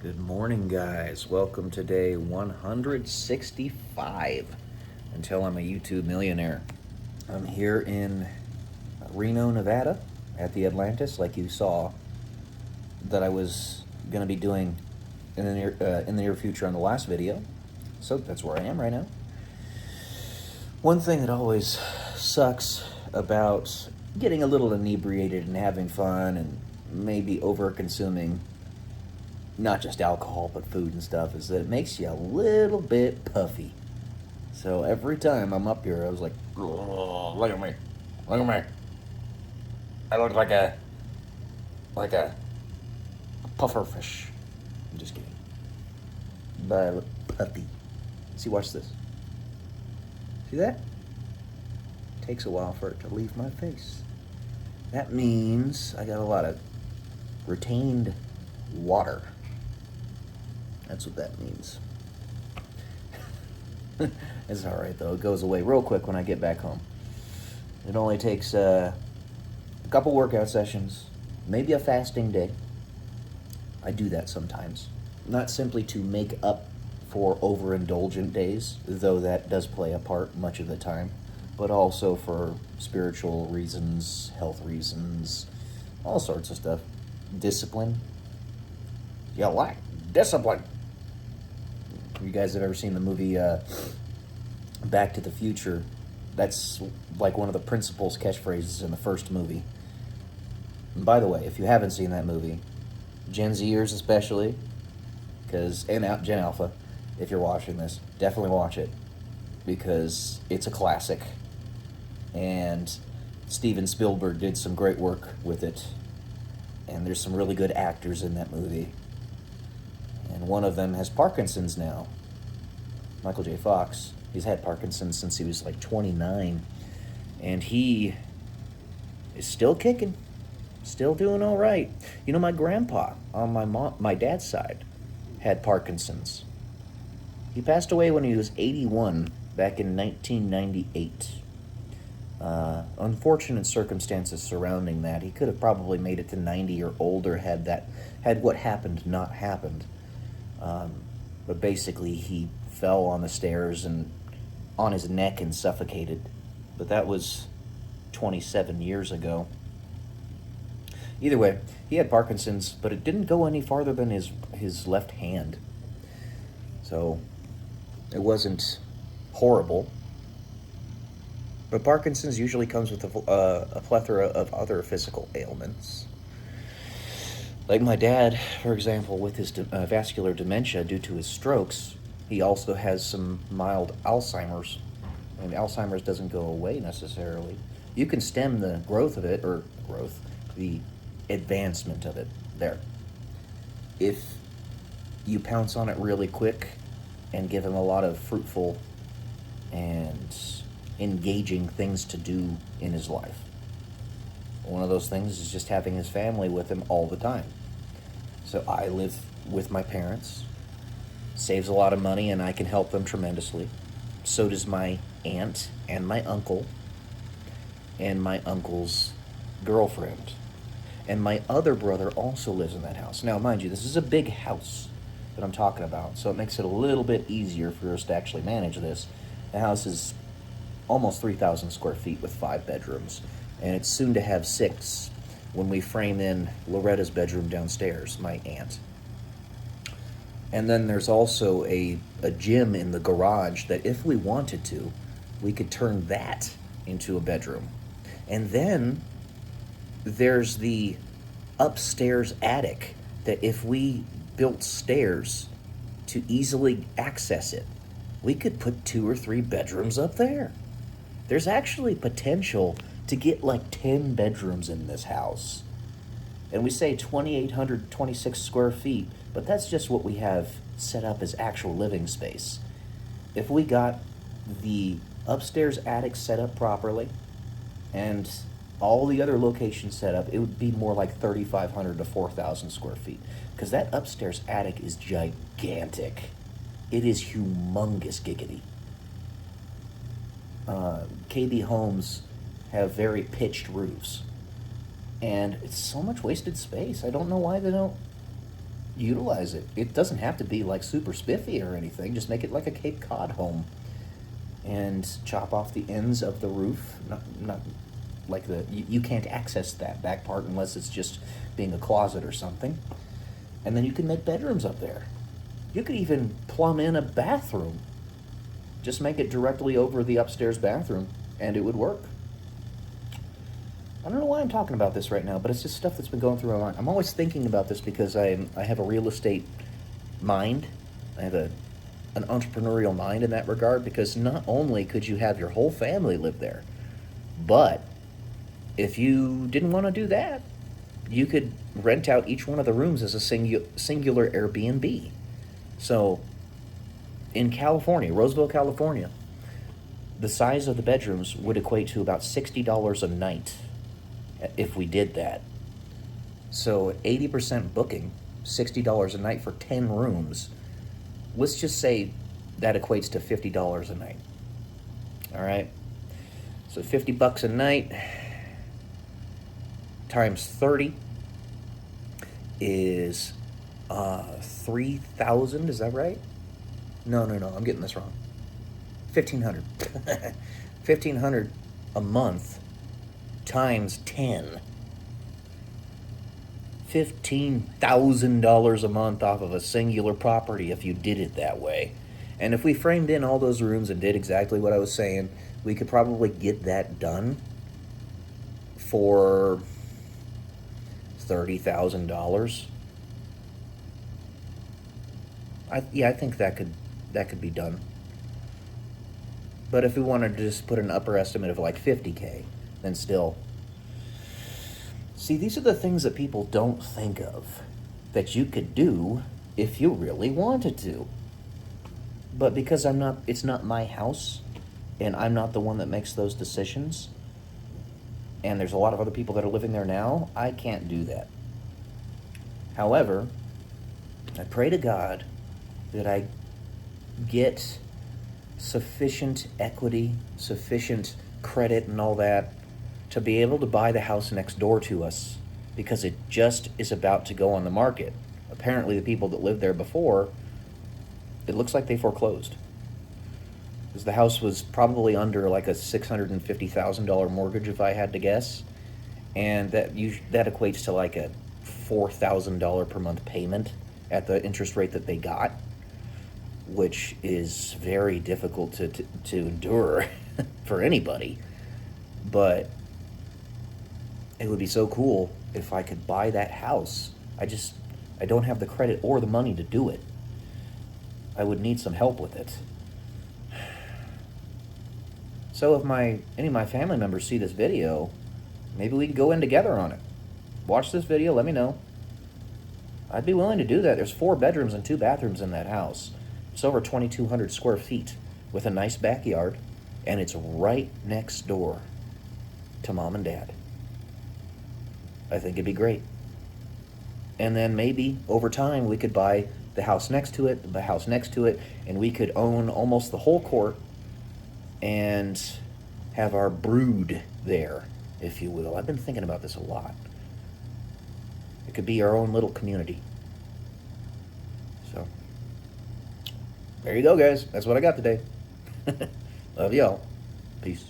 Good morning, guys. Welcome to day 165 until I'm a YouTube millionaire. I'm here in Reno, Nevada at the Atlantis, like you saw that I was going to be doing in the near future on the last video. So that's where I am right now. One thing that always sucks about getting a little inebriated and having fun and maybe over consuming not just alcohol but food and stuff is that it makes you a little bit puffy. So every time I'm up here I was like, "Oh, look at me, I look like a puffer fish." I'm just kidding, but I look puffy. See, watch this. See that? Takes a while for it to leave my face. That means I got a lot of retained water. That's what that means. It's alright though, it goes away real quick when I get back home. It only takes a couple workout sessions, maybe a fasting day. I do that sometimes. Not simply to make up for overindulgent days, though that does play a part much of the time, but also for spiritual reasons, health reasons, all sorts of stuff. Discipline. You lack discipline. You guys have ever seen the movie Back to the Future? That's like one of the principal's catchphrases in the first movie. And by the way, if you haven't seen that movie, Gen Zers especially, and Gen Alpha, if you're watching this, definitely watch it because it's a classic. And Steven Spielberg did some great work with it. And there's some really good actors in that movie. And one of them has Parkinson's now. Michael J. Fox. He's had Parkinson's since he was like 29. And he is still kicking. Still doing all right. You know, my grandpa on my dad's side had Parkinson's. He passed away when he was 81 back in 1998. Unfortunate circumstances surrounding that. He could have probably made it to 90 or older had what happened not happened. But basically he fell on the stairs and on his neck and suffocated. But that was 27 years ago. Either way, he had Parkinson's, but it didn't go any farther than his left hand. So it wasn't horrible. But Parkinson's usually comes with a plethora of other physical ailments. Like my dad, for example, with his vascular dementia due to his strokes, he also has some mild Alzheimer's. And Alzheimer's doesn't go away necessarily. You can stem the growth of it, the advancement of it there. If you pounce on it really quick and give him a lot of fruitful and engaging things to do in his life. One of those things is just having his family with him all the time. So I live with my parents. Saves a lot of money and I can help them tremendously. So does my aunt and my uncle and my uncle's girlfriend. And my other brother also lives in that house. Now, mind you, this is a big house that I'm talking about, so it makes it a little bit easier for us to actually manage this. The house is almost 3,000 square feet with 5 bedrooms, and it's soon to have 6 when we frame in Loretta's bedroom downstairs, my aunt. And then there's also a gym in the garage that if we wanted to, we could turn that into a bedroom. And then there's the upstairs attic that if we built stairs to easily access it, we could put 2 or 3 bedrooms up there. There's actually potential to get like 10 bedrooms in this house. And we say 2,826 square feet, but that's just what we have set up as actual living space. If we got the upstairs attic set up properly and all the other locations set up, it would be more like 3,500 to 4,000 square feet. Because that upstairs attic is gigantic. It is humongous giggity. KB homes have very pitched roofs. And it's so much wasted space. I don't know why they don't utilize it. It doesn't have to be like super spiffy or anything. Just make it like a Cape Cod home, and chop off the ends of the roof. Not like you can't access that back part unless it's just being a closet or something. And then you can make bedrooms up there. You could even plumb in a bathroom. Just make it directly over the upstairs bathroom, and it would work. I don't know why I'm talking about this right now, but it's just stuff that's been going through my mind. I'm always thinking about this because I have a real estate mind. I have an entrepreneurial mind in that regard, because not only could you have your whole family live there, but if you didn't want to do that, you could rent out each one of the rooms as a singular Airbnb. So in California, Roseville, California, the size of the bedrooms would equate to about $60 a night if we did that. So 80% booking, $60 a night for 10 rooms. Let's just say that equates to $50 a night. All right? So $50 a night times 30 is 3,000, is that right? No, I'm getting this wrong. 1,500. 1,500 a month times 10. $15,000 a month off of a singular property if you did it that way. And if we framed in all those rooms and did exactly what I was saying, we could probably get that done for $30,000. I think that could be done. But if we wanted to just put an upper estimate of like $50K, then still. See, these are the things that people don't think of that you could do if you really wanted to. But because it's not my house, and I'm not the one that makes those decisions, and there's a lot of other people that are living there now, I can't do that. However, I pray to God that I get sufficient equity, sufficient credit and all that to be able to buy the house next door to us, because it just is about to go on the market. Apparently the people that lived there before, it looks like they foreclosed. Because the house was probably under like a $650,000 mortgage, if I had to guess. And that equates to like a $4,000 per month payment at the interest rate that they got, which is very difficult to endure for anybody. But it would be so cool if I could buy that house. I don't have the credit or the money to do it. I would need some help with it. So if any of my family members see this video, maybe we could go in together on it. Watch this video, let me know. I'd be willing to do that. There's 4 bedrooms and 2 bathrooms in that house. It's over 2,200 square feet with a nice backyard, and it's right next door to Mom and Dad. I think it'd be great. And then maybe over time we could buy the house next to it, and we could own almost the whole court and have our brood there, if you will. I've been thinking about this a lot. It could be our own little community. So, there you go, guys. That's what I got today. Love y'all. Peace.